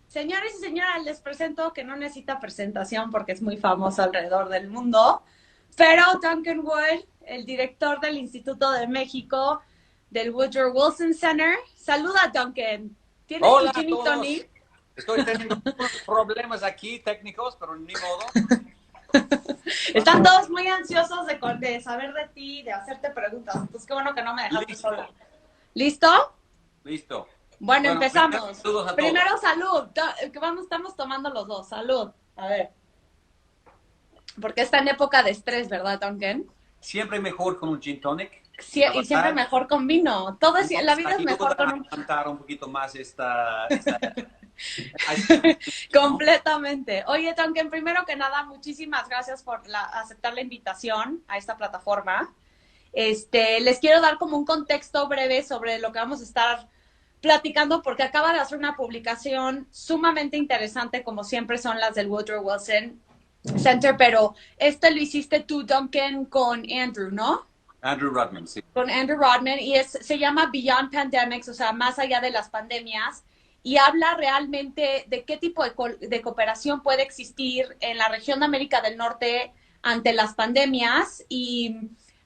Señores y señoras, les presento que no necesita presentación porque es muy famoso alrededor del mundo, pero Duncan Wood, el director del Instituto de México del Woodrow Wilson Center. Saluda, Duncan. ¿Tienes tu Hola a gin y todos. tonic? Estoy teniendo unos problemas aquí técnicos, pero ni modo. Están todos muy ansiosos de saber de ti, de hacerte preguntas. Entonces, qué bueno que no me dejaste sola. Listo, ¿Listo? listo. Bueno, Bueno, primero empezamos. saludos a Primero, todos. salud. Estamos tomando los dos. Salud. A ver. Porque está en época de estrés, ¿verdad, Duncan? Siempre mejor con un gin tonic. Sí, La y siempre verdad, mejor con vino. La nos vida es mejor ayuda con a un... aguantar un poquito más ¿no? Completamente. Oye, Duncan, primero que nada, muchísimas gracias por aceptar la invitación a esta plataforma. Les quiero dar como un contexto breve sobre lo que vamos a estar platicando porque acaba de hacer una publicación sumamente interesante, como siempre son las del Woodrow Wilson Center, pero lo hiciste tú, Duncan, con Andrew, ¿no? Andrew Rudman, sí. Con Andrew Rodman, y se llama Beyond Pandemics, o sea, más allá de las pandemias, y habla realmente de qué tipo de cooperación puede existir en la región de América del Norte ante las pandemias, y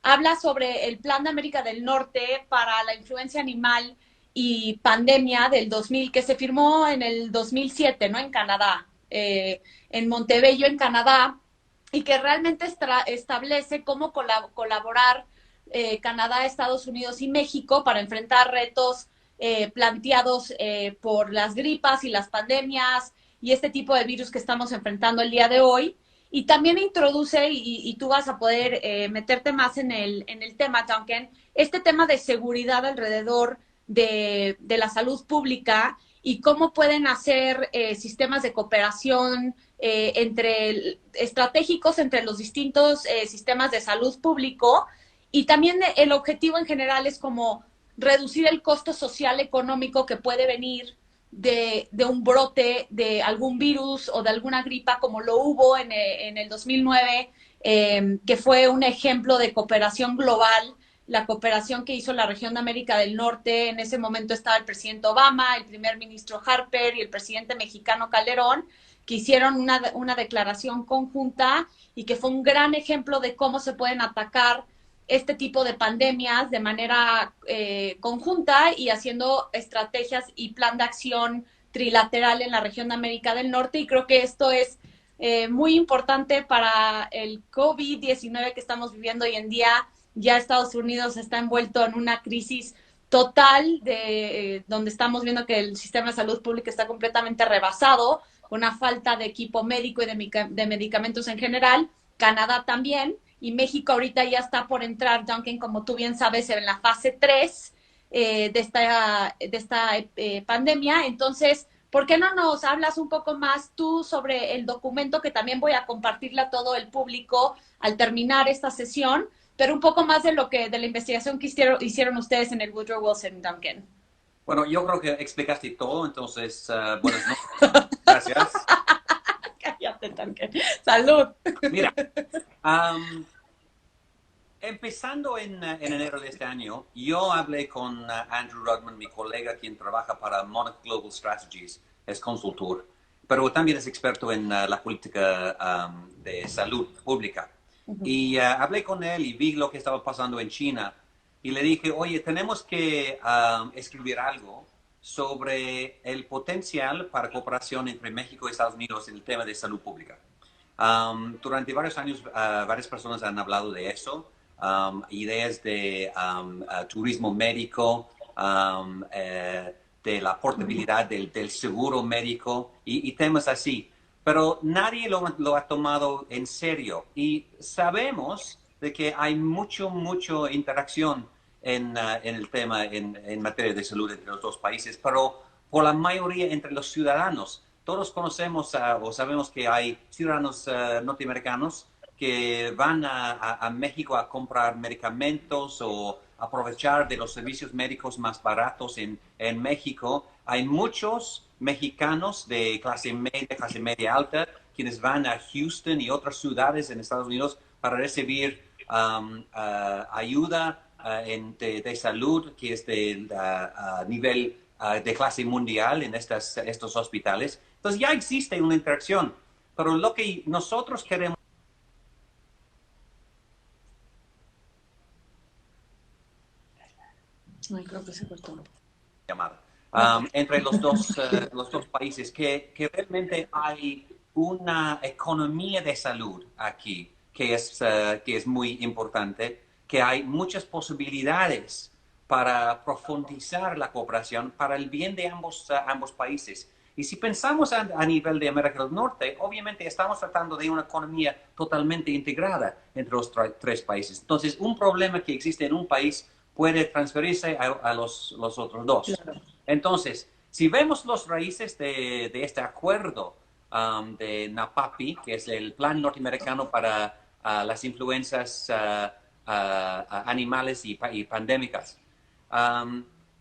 habla sobre el Plan de América del Norte para la influencia animal y pandemia del 2000, que se firmó en el 2007, ¿no? En Canadá, en Montebello, en Canadá, y que realmente establece cómo colaborar Canadá, Estados Unidos y México para enfrentar retos planteados por las gripas y las pandemias y este tipo de virus que estamos enfrentando el día de hoy. Y también introduce, y tú vas a poder meterte más en el tema, Duncan, este tema de seguridad alrededor de la salud pública y cómo pueden hacer sistemas de cooperación estratégicos entre los distintos sistemas de salud público. Y también el objetivo en general es como reducir el costo social económico que puede venir de un brote de algún virus o de alguna gripa como lo hubo en el 2009, que fue un ejemplo de cooperación global, la cooperación que hizo la región de América del Norte. En ese momento estaba el presidente Obama, el primer ministro Harper y el presidente mexicano Calderón, que hicieron una declaración conjunta y que fue un gran ejemplo de cómo se pueden atacar este tipo de pandemias de manera conjunta y haciendo estrategias y plan de acción trilateral en la región de América del Norte. Y creo que esto es muy importante para el COVID-19 que estamos viviendo hoy en día. Ya Estados Unidos está envuelto en una crisis total donde estamos viendo que el sistema de salud pública está completamente rebasado, una falta de equipo médico y de medicamentos en general. Canadá también, y México ahorita ya está por entrar, Duncan, como tú bien sabes, en la fase 3 de esta pandemia. Entonces, ¿por qué no nos hablas un poco más tú sobre el documento que también voy a compartirle a todo el público al terminar esta sesión, pero un poco más de la investigación que hicieron ustedes en el Woodrow Wilson, Duncan? Bueno, yo creo que explicaste todo, entonces, buenas noches. Gracias. Cállate, Duncan. Salud. Mira, um, empezando en enero de este año, yo hablé con Andrew Rudman, mi colega, quien trabaja para Monarch Global Strategies, es consultor, pero también es experto en la política de salud pública. Y hablé con él y vi lo que estaba pasando en China y le dije, oye, tenemos que escribir algo sobre el potencial para cooperación entre México y Estados Unidos en el tema de salud pública. Durante varios años, varias personas han hablado de eso, ideas de turismo médico, de la portabilidad del seguro médico y temas así. Pero nadie lo ha tomado en serio y sabemos de que hay mucho interacción en el tema en materia de salud entre los dos países, pero por la mayoría entre los ciudadanos. Todos conocemos o sabemos que hay ciudadanos norteamericanos que van a México a comprar medicamentos o aprovechar de los servicios médicos más baratos en México. Hay muchos mexicanos de clase media alta, quienes van a Houston y otras ciudades en Estados Unidos para recibir ayuda de salud que es de nivel de clase mundial en estos hospitales. Entonces ya existe una interacción, pero lo que nosotros queremos Ay, creo que se cortó. llamar entre los dos países, que realmente hay una economía de salud aquí que es muy importante, que hay muchas posibilidades para profundizar la cooperación para el bien de ambos países. Y si pensamos a nivel de América del Norte, obviamente estamos tratando de una economía totalmente integrada entre los tres países. Entonces, un problema que existe en un país puede transferirse a los otros dos. Claro. Entonces, si vemos los raíces de este acuerdo de NAPAPI, que es el Plan Norteamericano para las influencias animales y pandémicas,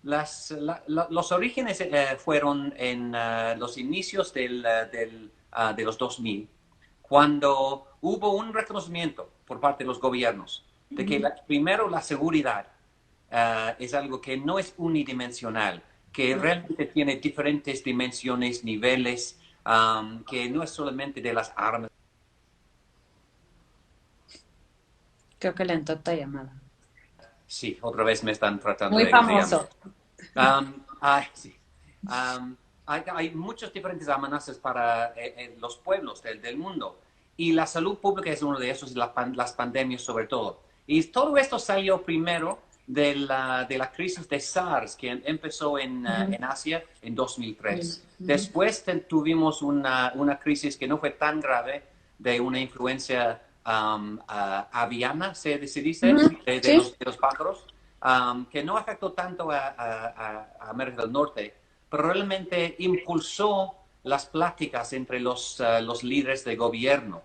los orígenes fueron en los inicios de los 2000, cuando hubo un reconocimiento por parte de los gobiernos de que primero la seguridad es algo que no es unidimensional, que realmente tiene diferentes dimensiones, niveles, que no es solamente de las armas. Creo que le entró esta llamada. Sí, otra vez me están tratando Muy de famoso. sí. Hay muchas diferentes amenazas para los pueblos del mundo y la salud pública es uno de esos, y las pandemias sobre todo. Y todo esto salió primero de la crisis de SARS que empezó en Asia en 2003. Después tuvimos una crisis que no fue tan grave de una influencia aviana, se dice, Sí. de los pájaros, que no afectó tanto a América del Norte, pero realmente impulsó las pláticas entre los líderes de gobierno.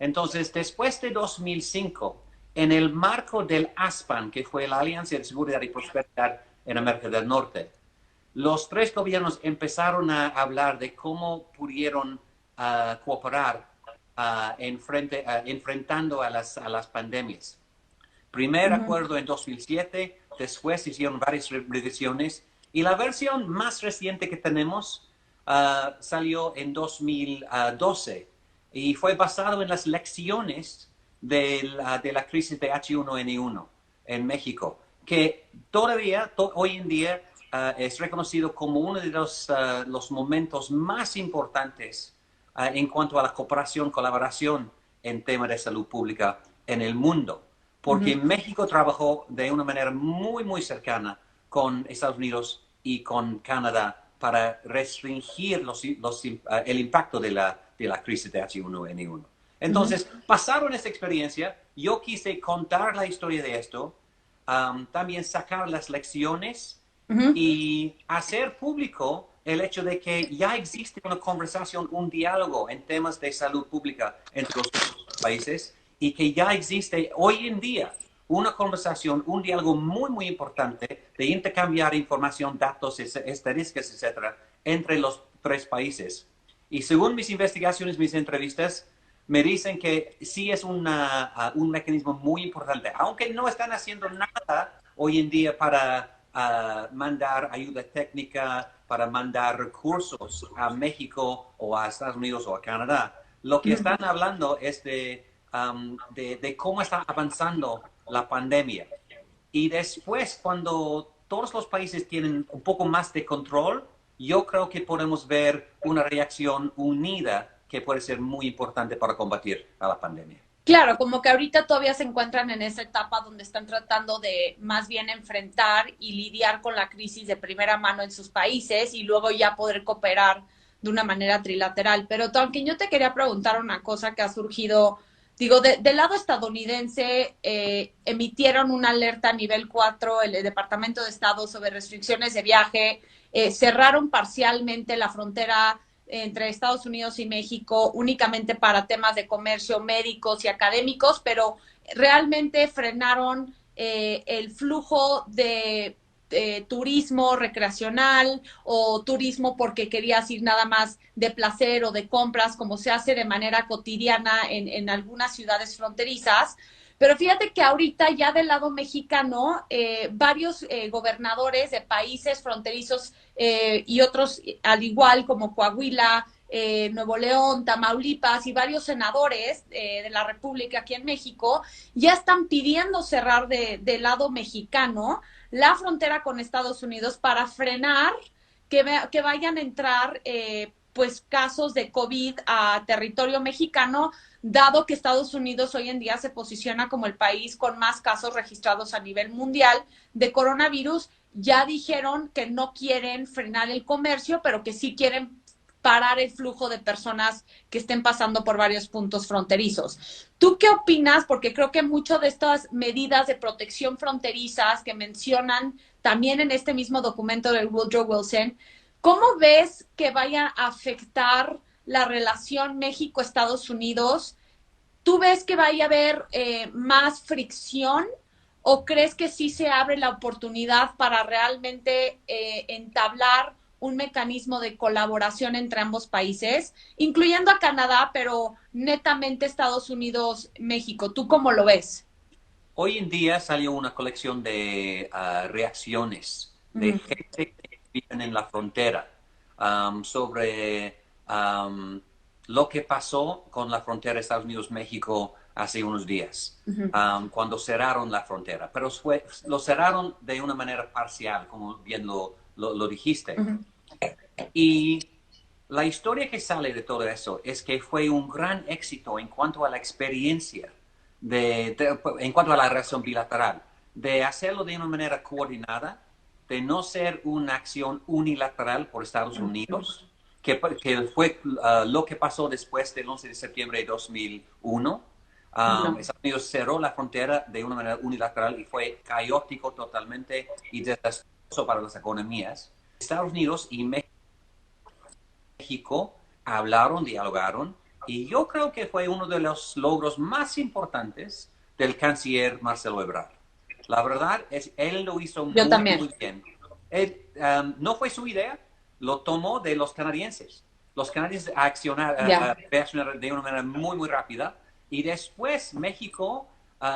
Entonces, después de 2005, en el marco del ASPAN, que fue la Alianza de Seguridad y Prosperidad en América del Norte, los tres gobiernos empezaron a hablar de cómo pudieron cooperar enfrentando a las pandemias. Primer acuerdo en 2007, después se hicieron varias revisiones y la versión más reciente que tenemos salió en 2012 y fue basado en las lecciones de la crisis de H1N1 en México, que todavía, hoy en día, es reconocido como uno de los momentos más importantes en cuanto a la cooperación, colaboración en temas de salud pública en el mundo. Porque México trabajó de una manera muy, muy cercana con Estados Unidos y con Canadá para restringir el impacto de la crisis de H1N1. Entonces, pasaron esta experiencia, yo quise contar la historia de esto, también sacar las lecciones y hacer público el hecho de que ya existe una conversación, un diálogo en temas de salud pública entre los países y que ya existe hoy en día una conversación, un diálogo muy, muy importante de intercambiar información, datos, estadísticas, etcétera, entre los tres países. Y según mis investigaciones, mis entrevistas, me dicen que sí es un mecanismo muy importante, aunque no están haciendo nada hoy en día para mandar ayuda técnica, para mandar recursos a México o a Estados Unidos o a Canadá. Lo que están hablando es de cómo está avanzando la pandemia. Y después, cuando todos los países tienen un poco más de control, yo creo que podemos ver una reacción unida que puede ser muy importante para combatir a la pandemia. Claro, como que ahorita todavía se encuentran en esa etapa donde están tratando de más bien enfrentar y lidiar con la crisis de primera mano en sus países y luego ya poder cooperar de una manera trilateral. Pero aunque yo te quería preguntar una cosa que ha surgido, digo, del lado estadounidense emitieron una alerta a nivel 4 el Departamento de Estado sobre restricciones de viaje, cerraron parcialmente la frontera entre Estados Unidos y México únicamente para temas de comercio, médicos y académicos, pero realmente frenaron el flujo de turismo recreacional o turismo porque querías ir nada más de placer o de compras, como se hace de manera cotidiana en algunas ciudades fronterizas. Pero fíjate que ahorita ya del lado mexicano, varios gobernadores de países fronterizos y otros al igual como Coahuila, Nuevo León, Tamaulipas y varios senadores de la República aquí en México ya están pidiendo cerrar del lado mexicano la frontera con Estados Unidos para frenar que vayan a entrar pues casos de COVID a territorio mexicano, dado que Estados Unidos hoy en día se posiciona como el país con más casos registrados a nivel mundial de coronavirus. Ya dijeron que no quieren frenar el comercio, pero que sí quieren parar el flujo de personas que estén pasando por varios puntos fronterizos. ¿Tú qué opinas? Porque creo que muchas de estas medidas de protección fronterizas que mencionan también en este mismo documento del Woodrow Wilson, ¿cómo ves que vaya a afectar la relación México-Estados Unidos? ¿Tú ves que vaya a haber más fricción o crees que sí se abre la oportunidad para realmente entablar un mecanismo de colaboración entre ambos países, incluyendo a Canadá, pero netamente Estados Unidos-México? ¿Tú cómo lo ves? Hoy en día salió una colección de reacciones de Ujú. gente que viven en la frontera sobre lo que pasó con la frontera Estados Unidos-México hace unos días, Ujú. cuando cerraron la frontera. Pero lo cerraron de una manera parcial, como bien lo dijiste. Ujú. Y la historia que sale de todo eso es que fue un gran éxito en cuanto a la experiencia, en cuanto a la relación bilateral, de hacerlo de una manera coordinada, de no ser una acción unilateral por Estados Unidos, que fue lo que pasó después del 11 de septiembre de 2001. No. Estados Unidos cerró la frontera de una manera unilateral y fue caótico totalmente y desastroso para las economías. Estados Unidos y México hablaron, dialogaron, y yo creo que fue uno de los logros más importantes del canciller Marcelo Ebrard. La verdad es, él lo hizo Yo muy, también. muy bien. Él, no fue su idea, lo tomó de los canadienses. Los canadienses Ya. reaccionaron de una manera muy, muy rápida, y después México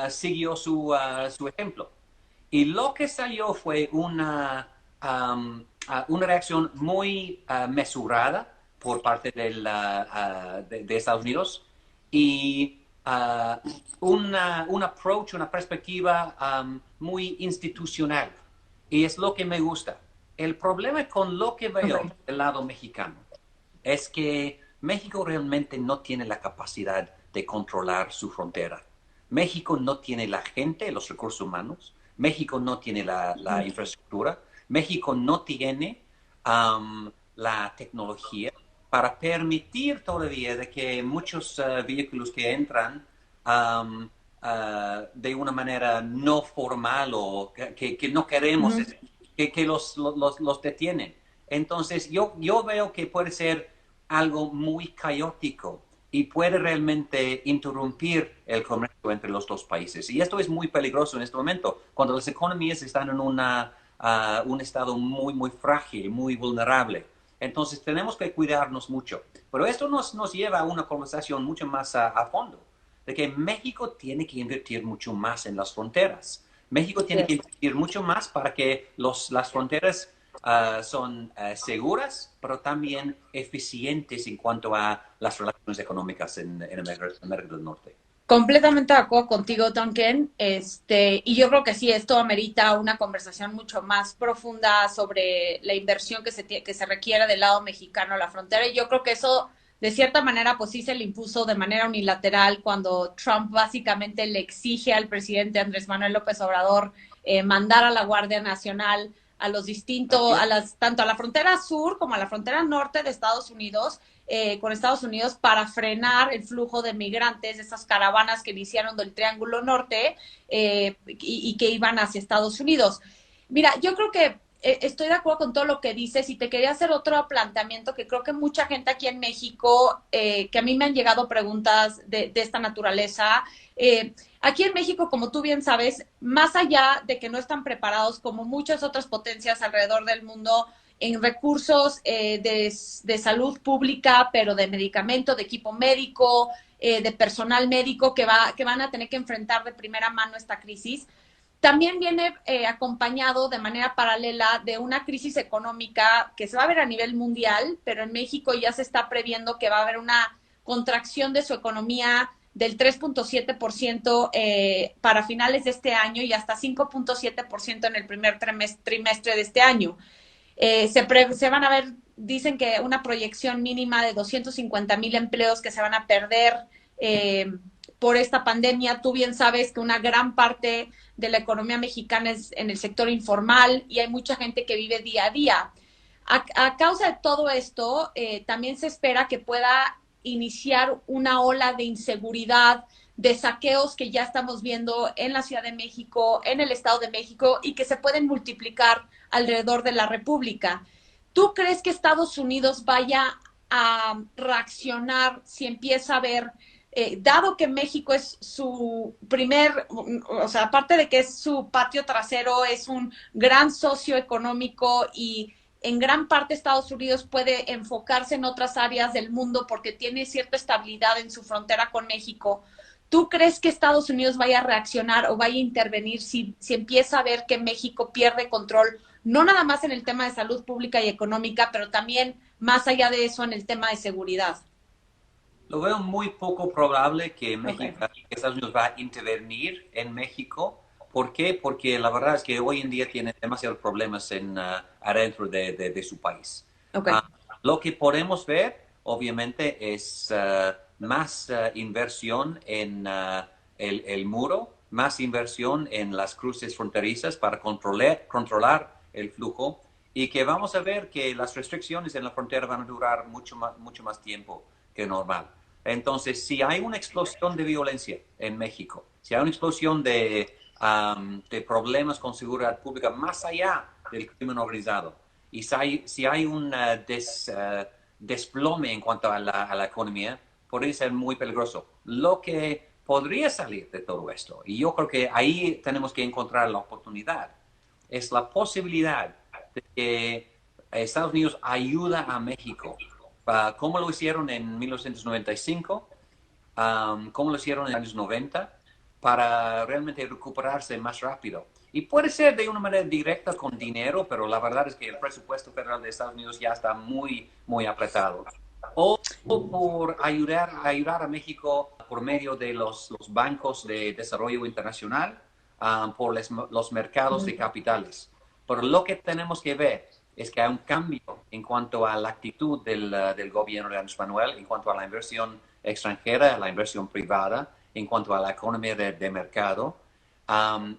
siguió su ejemplo. Y lo que salió fue una reacción muy mesurada por parte de Estados Unidos y un approach, una perspectiva muy institucional. Y es lo que me gusta. El problema con lo que veo Okay. del lado mexicano es que México realmente no tiene la capacidad de controlar su frontera. México no tiene la gente, los recursos humanos. México no tiene la infraestructura. México no tiene la tecnología para permitir todavía de que muchos vehículos que entran um, de una manera no formal o que no queremos, Ujú. que los detienen. Entonces, yo veo que puede ser algo muy caótico y puede realmente interrumpir el comercio entre los dos países. Y esto es muy peligroso en este momento, cuando las economías están en un estado muy, muy frágil, muy vulnerable. Entonces tenemos que cuidarnos mucho. Pero esto nos lleva a una conversación mucho más a fondo, de que México tiene que invertir mucho más en las fronteras. México Así tiene que es. invertir mucho más para que las fronteras son seguras, pero también eficientes en cuanto a las relaciones económicas en América del Norte. Completamente de acuerdo contigo, Tonken. Y yo creo que sí, esto amerita una conversación mucho más profunda sobre la inversión que se requiere del lado mexicano a la frontera. Y yo creo que eso, de cierta manera, pues sí se le impuso de manera unilateral cuando Trump básicamente le exige al presidente Andrés Manuel López Obrador mandar a la Guardia Nacional a los Así distintos, es. tanto a la frontera sur como a la frontera norte de Estados Unidos, con Estados Unidos para frenar el flujo de migrantes, esas caravanas que iniciaron del Triángulo Norte y que iban hacia Estados Unidos. Mira, yo creo que estoy de acuerdo con todo lo que dices y te quería hacer otro planteamiento que creo que mucha gente aquí en México, que a mí me han llegado preguntas de esta naturaleza. Aquí en México, como tú bien sabes, más allá de que no están preparados como muchas otras potencias alrededor del mundo en recursos de salud pública, pero de medicamento, de equipo médico, de personal médico que van a tener que enfrentar de primera mano esta crisis. También viene acompañado de manera paralela de una crisis económica que se va a ver a nivel mundial, pero en México ya se está previendo que va a haber una contracción de su economía del 3.7% para finales de este año y hasta 5.7% en el primer trimestre de este año. Se van a ver, dicen que una proyección mínima de 250,000 empleos que se van a perder por esta pandemia. Tú bien sabes que una gran parte de la economía mexicana es en el sector informal y hay mucha gente que vive día a día. A causa de todo esto, también se espera que pueda iniciar una ola de inseguridad, de saqueos que ya estamos viendo en la Ciudad de México, en el Estado de México y que se pueden multiplicar alrededor de la República. ¿Tú crees que Estados Unidos vaya a reaccionar si empieza a ver, dado que México es su primer, o sea, aparte de que es su patio trasero, es un gran socio económico y en gran parte Estados Unidos puede enfocarse en otras áreas del mundo porque tiene cierta estabilidad en su frontera con México? ¿Tú crees que Estados Unidos vaya a reaccionar o vaya a intervenir si empieza a ver que México pierde control, no nada más en el tema de salud pública y económica, pero también más allá de eso en el tema de seguridad? Lo veo muy poco probable que Okay. México, que Estados Unidos va a intervenir en México. ¿Por qué? Porque la verdad es que hoy en día tiene demasiados problemas adentro de su país. Okay. Ah, lo que podemos ver, obviamente, es más inversión en el muro, más inversión en las cruces fronterizas para controlar el flujo y que vamos a ver que las restricciones en la frontera van a durar mucho más tiempo que normal. Entonces, si hay una explosión de violencia en México, si hay una explosión de problemas con seguridad pública más allá del crimen organizado, y si hay un desplome en cuanto a la economía, podría ser muy peligroso. Lo que podría salir de todo esto, y yo creo que ahí tenemos que encontrar la oportunidad, es la posibilidad de que Estados Unidos ayuda a México cómo lo hicieron en 1995, cómo lo hicieron en los años 90, para realmente recuperarse más rápido. Y puede ser de una manera directa con dinero, pero la verdad es que el presupuesto federal de Estados Unidos ya está muy apretado. O por ayudar a México por medio de los bancos de desarrollo internacional, por los mercados de capitales. Pero lo que tenemos que ver es que hay un cambio en cuanto a la actitud del gobierno de Andrés Manuel, en cuanto a la inversión extranjera, a la inversión privada, en cuanto a la economía de mercado,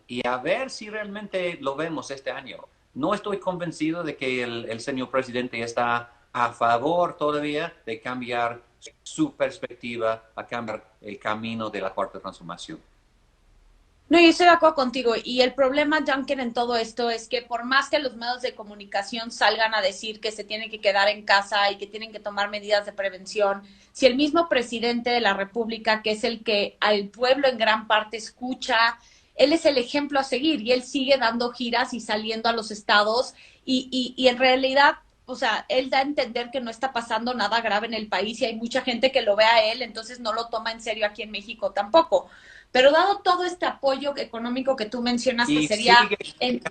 y a ver si realmente lo vemos este año. No estoy convencido de que el señor presidente está a favor todavía de cambiar su perspectiva, a cambiar el camino de la cuarta transformación. No, yo estoy de acuerdo contigo. Y el problema, Junker, en todo esto es que por más que los medios de comunicación salgan a decir que se tienen que quedar en casa y que tienen que tomar medidas de prevención, si el mismo presidente de la República, que es el que al pueblo en gran parte escucha, él es el ejemplo a seguir y él sigue dando giras y saliendo a los estados y en realidad, o sea, él da a entender que no está pasando nada grave en el país y hay mucha gente que lo ve a él, entonces no lo toma en serio aquí en México tampoco. Pero dado todo este apoyo económico que tú mencionas, que Y sería sigue en,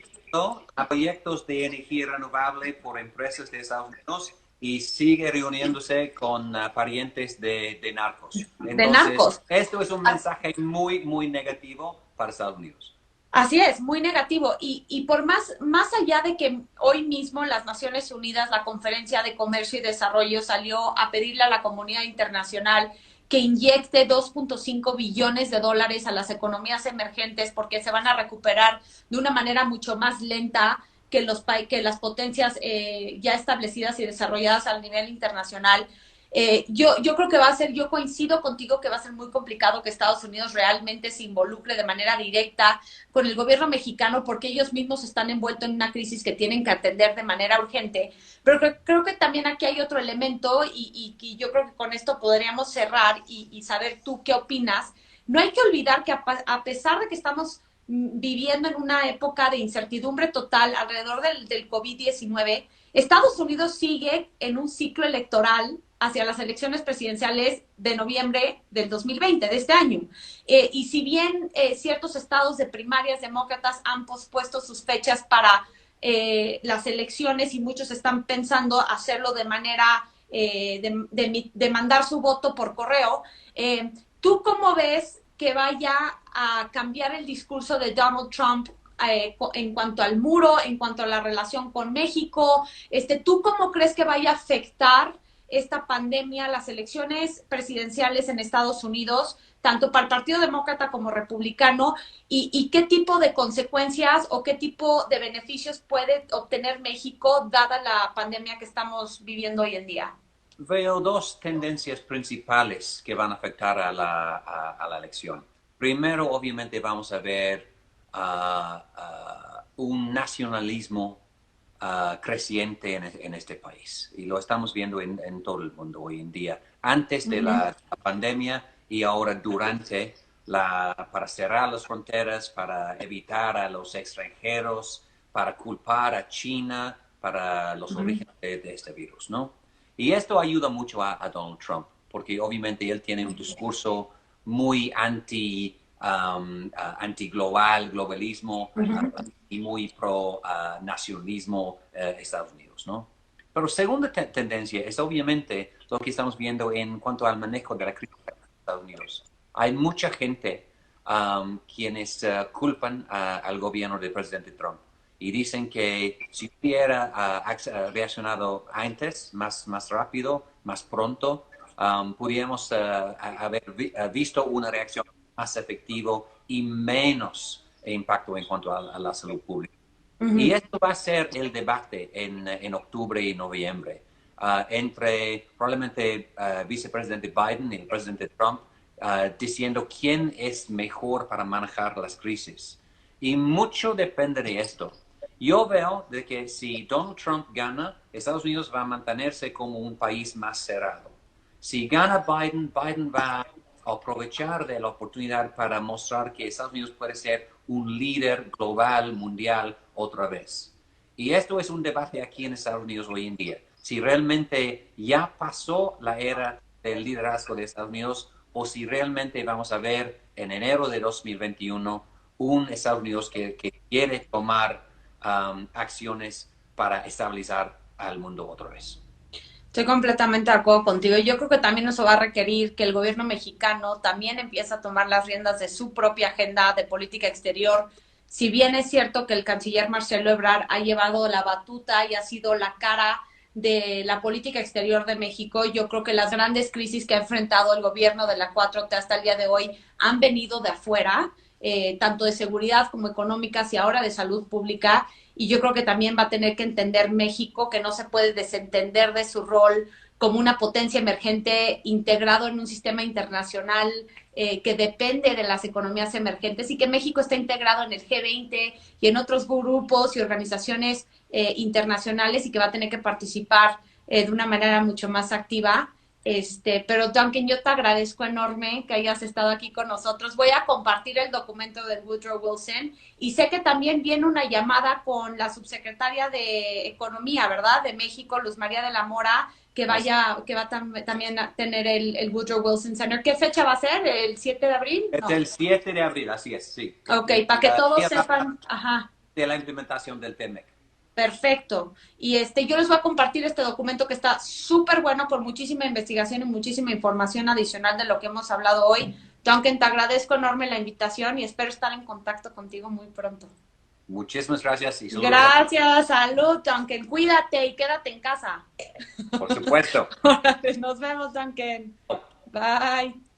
a proyectos de energía renovable por empresas de Estados Unidos y sigue reuniéndose con parientes de narcos. de Entonces, narcos. esto es un mensaje muy negativo para Estados Unidos. Así es, muy negativo. Y por más allá de que hoy mismo las Naciones Unidas, la Conferencia de Comercio y Desarrollo salió a pedirle a la comunidad internacional que inyecte 2.5 billones de dólares a las economías emergentes porque se van a recuperar de una manera mucho más lenta que las potencias ya establecidas y desarrolladas a nivel internacional. Yo creo que va a ser, yo coincido contigo que va a ser muy complicado que Estados Unidos realmente se involucre de manera directa con el gobierno mexicano porque ellos mismos están envueltos en una crisis que tienen que atender de manera urgente. Pero creo que también aquí hay otro elemento y yo creo que con esto podríamos cerrar y saber tú qué opinas. No hay que olvidar que a pesar de que estamos viviendo en una época de incertidumbre total alrededor del COVID-19, Estados Unidos sigue en un ciclo electoral hacia las elecciones presidenciales de noviembre del 2020, de este año. Y si bien ciertos estados de primarias demócratas han pospuesto sus fechas para las elecciones y muchos están pensando hacerlo de manera de mandar su voto por correo, ¿tú cómo ves que vaya a cambiar el discurso de Donald Trump en cuanto al muro, en cuanto a la relación con México? ¿Tú cómo crees que vaya a afectar esta pandemia las elecciones presidenciales en Estados Unidos, tanto para el Partido Demócrata como Republicano, y qué tipo de consecuencias o qué tipo de beneficios puede obtener México dada la pandemia que estamos viviendo hoy en día? Veo dos tendencias principales que van a afectar a la elección. Primero, obviamente, vamos a ver un nacionalismo creciente en este país. Y lo estamos viendo en todo el mundo hoy en día. Antes de la pandemia y ahora durante para cerrar las fronteras, para evitar a los extranjeros, para culpar a China para los orígenes de este virus, ¿no? Y esto ayuda mucho a Donald Trump, porque obviamente él tiene un discurso muy anti-global, globalismo, y muy pro-nacionalismo Estados Unidos, ¿no? Pero segunda tendencia es obviamente lo que estamos viendo en cuanto al manejo de la crisis de Estados Unidos. Hay mucha gente quienes culpan al gobierno del presidente Trump y dicen que si hubiera reaccionado antes, más rápido, más pronto, pudiéramos haber visto una reacción más efectiva y menos impacto en cuanto a la salud pública. Y esto va a ser el debate en octubre y noviembre entre probablemente vicepresidente Biden y el presidente Trump diciendo quién es mejor para manejar las crisis. Y mucho depende de esto. Yo veo de que si Donald Trump gana, Estados Unidos va a mantenerse como un país más cerrado. Si gana Biden, Biden va a aprovechar de la oportunidad para mostrar que Estados Unidos puede ser un líder global, mundial, otra vez. Y esto es un debate aquí en Estados Unidos hoy en día. Si realmente ya pasó la era del liderazgo de Estados Unidos o si realmente vamos a ver en enero de 2021 un Estados Unidos que quiere tomar acciones para estabilizar al mundo otra vez. Estoy completamente de acuerdo contigo. Yo creo que también eso va a requerir que el gobierno mexicano también empiece a tomar las riendas de su propia agenda de política exterior. Si bien es cierto que el canciller Marcelo Ebrard ha llevado la batuta y ha sido la cara de la política exterior de México, yo creo que las grandes crisis que ha enfrentado el gobierno de la 4T hasta el día de hoy han venido de afuera, tanto de seguridad como económicas y ahora de salud pública. Y yo creo que también va a tener que entender México que no se puede desentender de su rol como una potencia emergente integrado en un sistema internacional que depende de las economías emergentes y que México está integrado en el G20 y en otros grupos y organizaciones internacionales y que va a tener que participar de una manera mucho más activa. Pero Duncan, yo te agradezco enorme que hayas estado aquí con nosotros. Voy a compartir el documento de Woodrow Wilson y sé que también viene una llamada con la subsecretaria de Economía, ¿verdad? De México, Luz María de la Mora, que va también a tener el Woodrow Wilson Center. ¿Qué fecha va a ser? ¿El 7 de abril? Es el 7 de abril, así es, sí. Ok, para que todos sepan. Ajá. De la implementación del TEMEC. Perfecto. Y yo les voy a compartir este documento que está súper bueno por muchísima investigación y muchísima información adicional de lo que hemos hablado hoy. Duncan, te agradezco enorme la invitación y espero estar en contacto contigo muy pronto. Muchísimas gracias y saludos. Gracias, salud, Duncan. Cuídate y quédate en casa. Por supuesto. Nos vemos, Duncan. Bye.